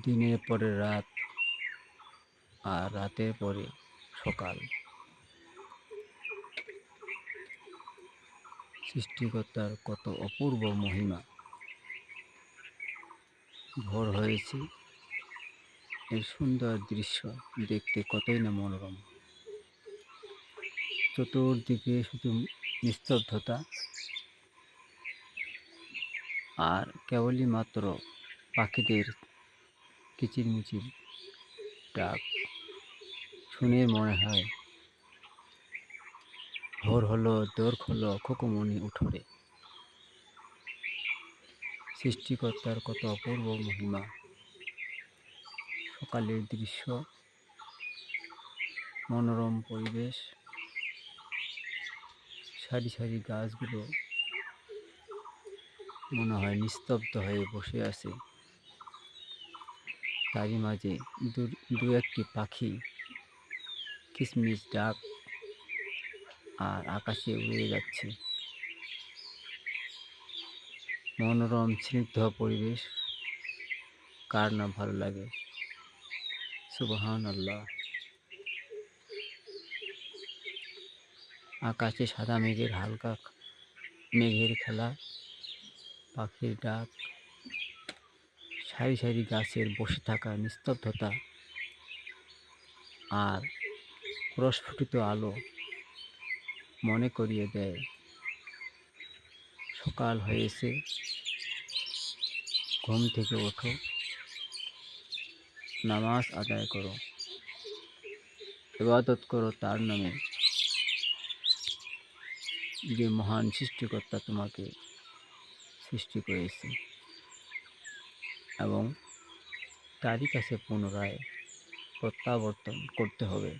দিনের পরে রাত আর রাতের পরে সকাল। সৃষ্টিকর্তার কত অপূর্ব মহিমা। ভোর হয়েছে, এর সুন্দর দৃশ্য দেখতে কতই না মনোরম। চতুর্দিকে শুধু নিস্তব্ধতা, আর কেবলই মাত্র পাখিদের কিচিরমিচির ডাক শুনে মনে হয় ভোর হলো, দোর খোলো খোকুমনি উঠোরে। সৃষ্টিকর্তার কত অপূর্ব মহিমা। সকালের দৃশ্য, মনোরম পরিবেশ, সারি সারি গাছগুলো মনে হয় নিস্তব্ধ হয়ে বসে আছে। তারই মাঝে দু একটি পাখি কিচমিচ ডাক আর আকাশে উড়ে যাচ্ছে। মনোরম স্নিগ্ধ পরিবেশ কার না ভালো লাগে। সুবহানাল্লাহ। আকাশে সাদা মেঘের খেলা, পাখির ডাক, সারি সারি গাছের বসে থাকা নিস্তব্ধতা আর প্রস্ফুটিত আলো মনে করিয়ে দেয় সকাল হয়েছে। ঘুম থেকে ওঠো, নামাজ আদায় করো, ইবাদত করো তার নামে, যে মহান সৃষ্টিকর্তা তোমাকে সৃষ্টি করেছে, এবং তারই কাছে পুনরায় প্রত্যাবর্তন করতে হবে।